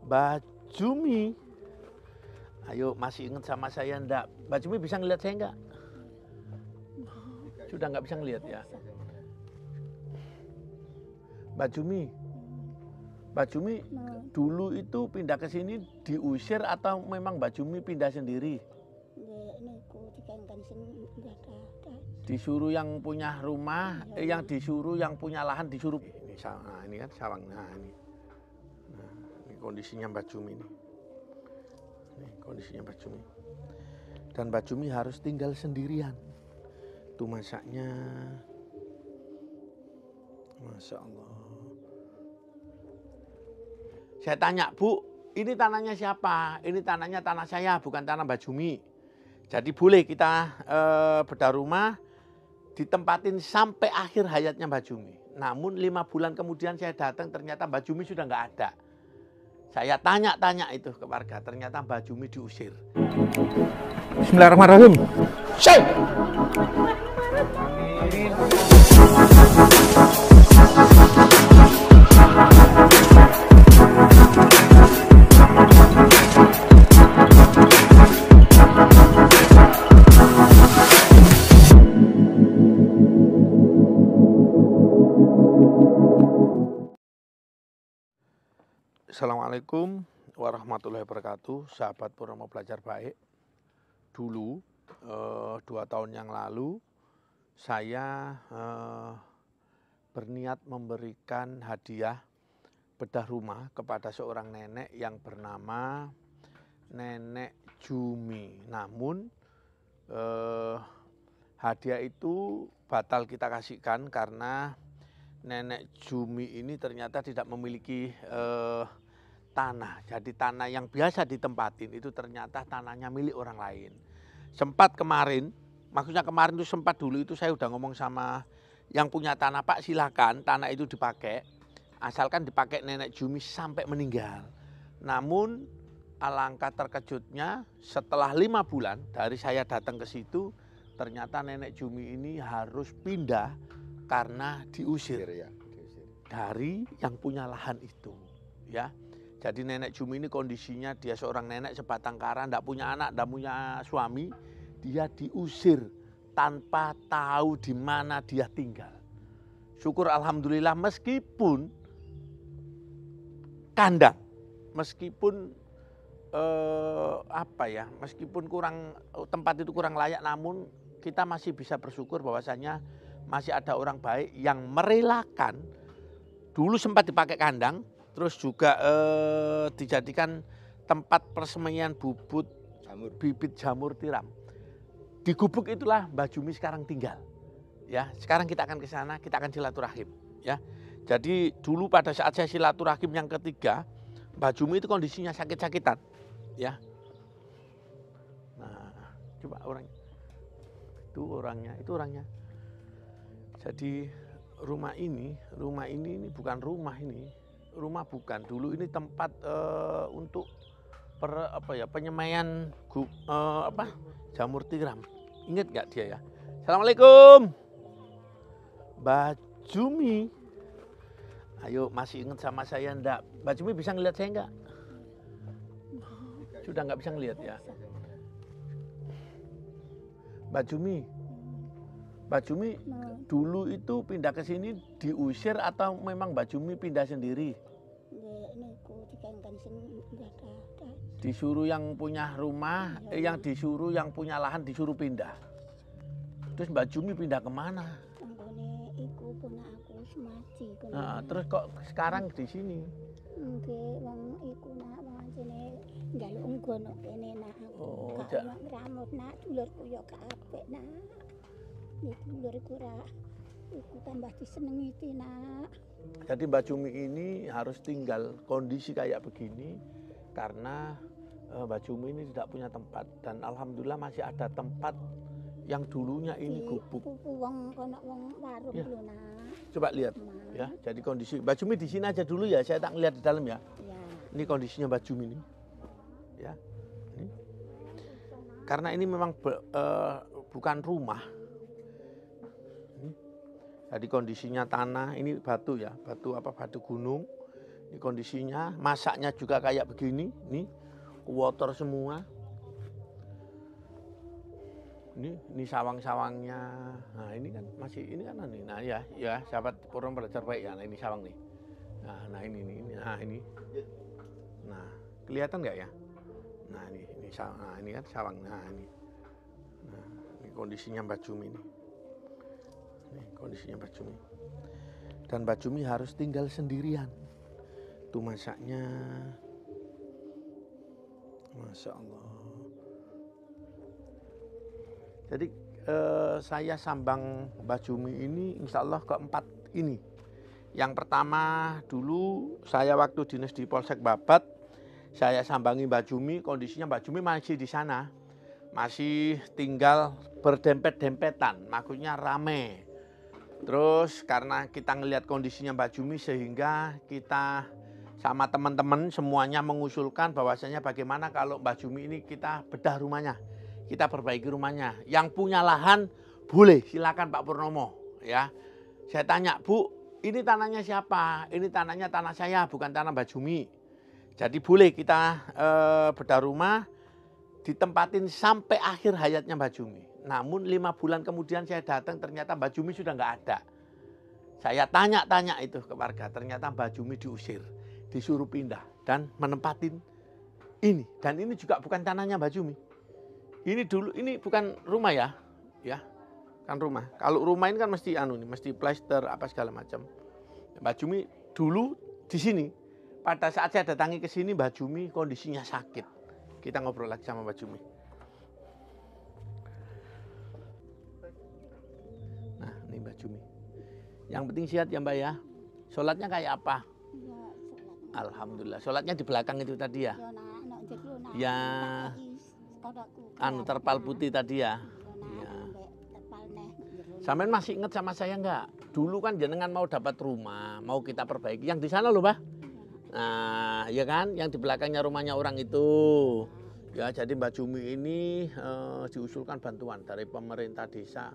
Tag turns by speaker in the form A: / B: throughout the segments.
A: Mbak Jumi. Ayo, masih ingat sama saya enggak? Mbak Jumi bisa ngeliat saya enggak? Sudah nggak bisa ngeliat ya? Mbak Jumi. Mbak Jumi dulu itu pindah ke sini diusir atau memang Mbak Jumi pindah sendiri? Disuruh yang punya rumah, yang disuruh yang punya lahan disuruh. Ini kan sawang. Nah ini kondisinya Mbak Jumi ini. Ini kondisinya Mbak Jumi. Dan Mbak Jumi harus tinggal sendirian. Tuh masaknya, Masya Allah. Saya tanya, Bu, ini tanahnya siapa? Ini tanahnya tanah saya, bukan tanah Mbak Jumi. Jadi boleh kita bedah rumah, ditempatin sampai akhir hayatnya Mbak Jumi. Namun 5 bulan kemudian saya datang, ternyata Mbak Jumi sudah nggak ada. Saya tanya-tanya itu ke warga, ternyata Mbak Jumi diusir.
B: Bismillahirrahmanirrahim. Syekh.
A: Assalamualaikum warahmatullahi wabarakatuh, sahabat Purwomo Belajar Baik. Dulu 2 tahun yang lalu saya berniat memberikan hadiah bedah rumah kepada seorang nenek yang bernama Nenek Jumi. Namun hadiah itu batal kita kasihkan karena Nenek Jumi ini ternyata tidak memiliki tanah. Jadi tanah yang biasa ditempatin itu ternyata tanahnya milik orang lain. Sempat kemarin, maksudnya kemarin itu sempat dulu itu saya udah ngomong sama yang punya tanah, Pak silakan tanah itu dipakai, asalkan dipakai Nenek Jumi sampai meninggal. Namun alangkah terkejutnya setelah 5 bulan dari saya datang ke situ, ternyata Nenek Jumi ini harus pindah karena diusir dari yang punya lahan itu, ya. Jadi Nenek Jumi ini kondisinya dia seorang nenek sebatang kara, tidak punya anak, tidak punya suami, dia diusir tanpa tahu di mana dia tinggal. Syukur alhamdulillah meskipun kandang, meskipun meskipun tempat itu kurang layak, namun kita masih bisa bersyukur bahwasanya masih ada orang baik yang merelakan. Dulu sempat dipakai kandang, terus juga dijadikan tempat persembunyian bibit jamur tiram. Di gubuk itulah Mbak Jumi sekarang tinggal. Ya, sekarang kita akan ke sana, kita akan silaturahim. Ya, jadi dulu pada saat saya silaturahim yang ketiga, Mbak Jumi itu kondisinya sakit-sakitan. Ya, nah coba orangnya, itu orangnya. Jadi rumah ini bukan rumah ini. Rumah bukan, dulu ini tempat untuk penyemaian jamur tiram. Ingat gak dia ya? Assalamualaikum Mbak Jumi. Ayo, masih ingat sama saya enggak? Mbak Jumi bisa ngeliat saya enggak? Sudah nggak bisa ngeliat ya? Mbak Jumi dulu itu pindah ke sini diusir atau memang Mbak Jumi pindah sendiri? Disuruh yang punya rumah, yang disuruh yang punya lahan disuruh pindah. Terus Mbak Jumi pindah kemana? Terus kok sekarang di sini? Jadi Mbak Jumi ini harus tinggal kondisi kayak begini karena Mbak Jumi ini tidak punya tempat, dan alhamdulillah masih ada tempat yang dulunya ini gubuk. Ya. Coba lihat ya. Jadi kondisi Mbak Jumi di sini aja dulu ya, saya tak ngeliat di dalam ya. Ini kondisinya Mbak Jumi ini. Ya. Ini. Karena ini memang bukan rumah. Jadi kondisinya tanah, ini batu ya, batu gunung. Ini kondisinya, masaknya juga kayak begini, nih water semua. Ini sawang-sawangnya. Nah ini kan masih ini kan nih. Nah ya sahabat Purwong Belajar Baik ya. Nah ini sawang nih. Nah ini. Nah kelihatan nggak ya? Nah ini sawang. Nah ini kan sawang. Nah ini kondisinya Mbak Jumi ini. Ini kondisinya Mbak Jumi. Dan Mbak Jumi harus tinggal sendirian. Tuh masaknya. Masya Allah. Jadi saya sambang Mbak Jumi ini insya Allah keempat ini. Yang pertama dulu saya waktu dinas di Polsek Babat, saya sambangi Mbak Jumi, kondisinya Mbak Jumi masih di sana. Masih tinggal berdempet-dempetan, maksudnya rame. Terus karena kita ngelihat kondisinya Mbak Jumi sehingga kita sama teman-teman semuanya mengusulkan bahwasanya bagaimana kalau Mbak Jumi ini kita bedah rumahnya. Kita perbaiki rumahnya. Yang punya lahan boleh silakan Pak Purnomo ya. Saya tanya, Bu, ini tanahnya siapa? Ini tanahnya tanah saya, bukan tanah Mbak Jumi. Jadi boleh kita bedah rumah ditempatin sampai akhir hayatnya Mbak Jumi. Namun 5 bulan kemudian saya datang ternyata Mbak Jumi sudah nggak ada. Saya tanya-tanya itu ke warga, ternyata Mbak Jumi diusir, disuruh pindah dan menempatin ini. Dan ini juga bukan tanahnya Mbak Jumi. Ini dulu, ini bukan rumah ya, kan rumah. Kalau rumah ini kan mesti mesti plester apa segala macam. Mbak Jumi dulu di sini. Pada saat saya datangi ke sini Mbak Jumi kondisinya sakit. Kita ngobrol lagi sama Mbak Jumi. Nah, ini Mbak Jumi. Yang penting sehat ya Mbak ya. Sholatnya kayak apa? Alhamdulillah. Sholatnya di belakang itu tadi ya. Ya. Terpal putih tadi ya. Iya. Sampean masih ingat sama saya enggak? Dulu kan jenengan mau dapat rumah, mau kita perbaiki. Yang di sana loh, Mbak. Nah, ya kan, yang di belakangnya rumahnya orang itu. Ya, jadi Mbak Jumi ini diusulkan bantuan dari pemerintah desa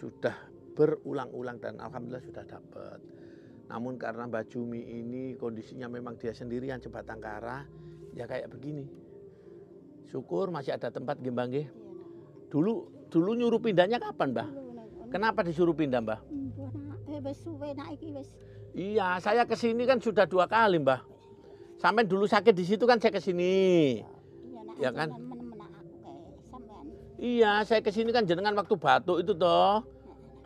A: sudah berulang-ulang dan alhamdulillah sudah dapat. Namun karena Mbak Jumi ini kondisinya memang dia sendirian Jembatan Kara, ya kayak begini. Syukur masih ada tempat Mbak nggih. Dulu nyuruh pindahnya kapan, Mbah? Kenapa disuruh pindah, Mbah? Iya, saya kesini kan sudah 2 kali, Mbah. Sampai dulu sakit di situ kan saya kesini. Ya kan? Iya, saya kesini kan jenengan waktu batuk itu toh.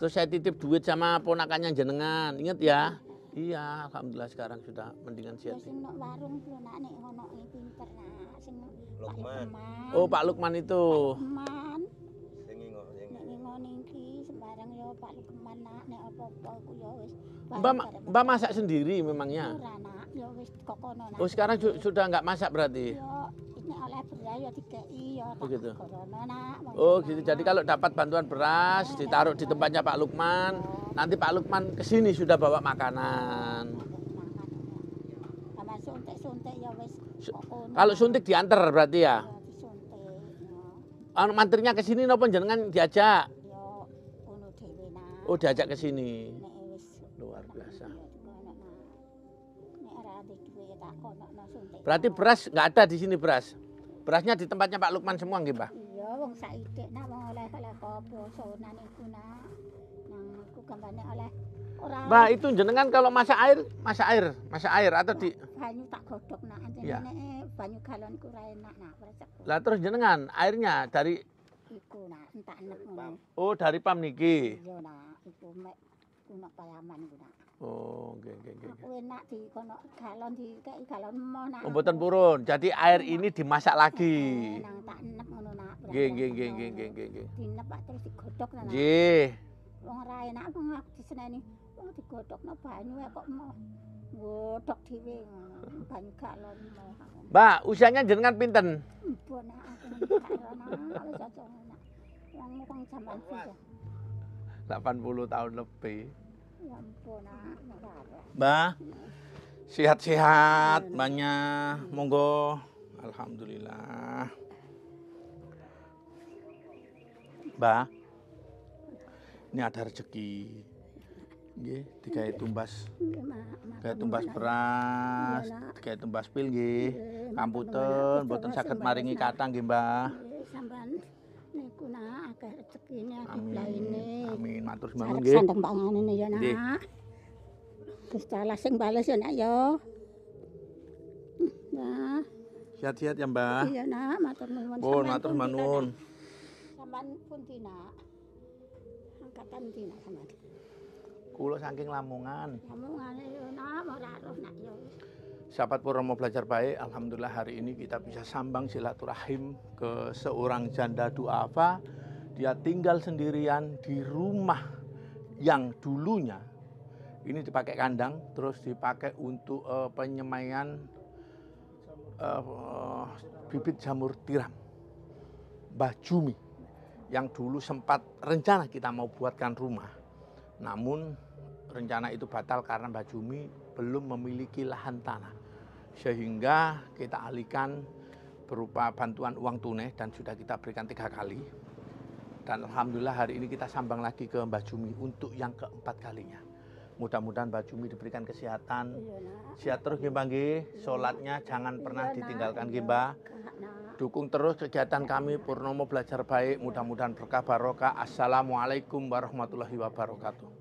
A: Terus saya titip duit sama ponakannya jenengan. Ingat ya? Iya, alhamdulillah sekarang sudah mendingan sehat.
B: Lukman.
A: Oh, Pak Lukman itu. Mbak masak sendiri memangnya? Oh, sekarang sudah nggak masak berarti? Begitu. Oh gitu. Jadi kalau dapat bantuan beras ditaruh di tempatnya Pak Lukman, nanti Pak Lukman kesini sudah bawa makanan. Kalau suntik diantar berarti ya? Mantirnya ke sini napa jenengan diajak? Oh, diajak ke sini. Luar biasa. Berarti beras nggak ada di sini beras. Berasnya di tempatnya Pak Lukman semua nggih, Mbah?
C: Iya, wong saithik nak wong oleh-oleh posonan iku nak. Nang iku gambane oleh ora.
A: Mbah, itu jenengan kalau masak air atau di
C: banyu tak godhog nak anjene banyu galon iku ora enak nak resep.
A: Lah terus jenengan airnya dari
C: Iku nak entak enek ngono.
A: Oh, dari pam niki.
C: Iya nak, iku mek kuno payaman iku nak.
A: Oh, nggih.
C: Aku enak di kono galon dikeki galon emoh nak.
A: Oh, mboten purun. Jadi air ini dimasak lagi.
C: Nang tak enek ngono nak.
A: Nggih.
C: Dinep pak terus digodhog nak.
A: Nggih.
C: Wong ora enak wong diseneni. Wong digodhogno banyu kok emoh. Godhog dhewe banyu galon emoh.
A: Mbak, usianya jenengan pinten?
C: Mbon aku wis cocok nak. Wong jaman iki.
A: 80 tahun lebih.
C: Ya ampun nak.
A: Mbah, sehat-sehat banyak. Monggo. Alhamdulillah. Mbah, ini ada rezeki. Nggih, digawe tumbas.
C: Nggih, Mak.
A: Digawe tumbas beras,
C: Iya, Nak.
A: digawe tumbas pil nggih.
C: Nggih,
A: Kampunten, mboten saged maringi kathah nggih, Mbah.
C: Nggih, sampean niku nak akeh rezekine akeh
A: Amin.
C: blaine.
A: Amin, matur nuwun
C: Sarep
A: nggih.
C: sandeng panganane ya,
A: Nggih.
C: Nak. Gusti Allah sing bales ya, Nak ya. Nah,
A: Sehat-sehat ya, Mbah.
C: iya, Nak, matur nuwun.
A: Pun
C: Sampean
A: matur
C: pundi,
A: nuwun.
C: Nak? Sampean pundi, Nak? Angkatan pundi, Nak, sampean?
A: Kula saking Lamongan.
C: Ngomongane yo, Nak, ora roh, Nak yo.
A: Sahabat Purnomo Belajar Baik, alhamdulillah hari ini kita bisa sambang silaturahim ke seorang janda duafa. Dia tinggal sendirian di rumah yang dulunya ini dipakai kandang, terus dipakai untuk penyemaian bibit jamur tiram. Mbah Jumi yang dulu sempat rencana kita mau buatkan rumah. Namun rencana itu batal karena Mbah Jumi belum memiliki lahan tanah. Sehingga kita alihkan berupa bantuan uang tunai dan sudah kita berikan 3 kali. Dan alhamdulillah hari ini kita sambang lagi ke Mbah Jumi untuk yang keempat kalinya. Mudah-mudahan Mbah Jumi diberikan kesehatan.
C: Iya, Nak.
A: Sehat terus nggih Mbah nggih. Salatnya jangan pernah
C: Iya, Nak.
A: ditinggalkan nggih
C: Iya,
A: Mbah.
C: Nak.
A: Dukung terus kegiatan kami Purnomo Belajar Baik. Mudah-mudahan berkah barokah. Assalamualaikum warahmatullahi wabarakatuh.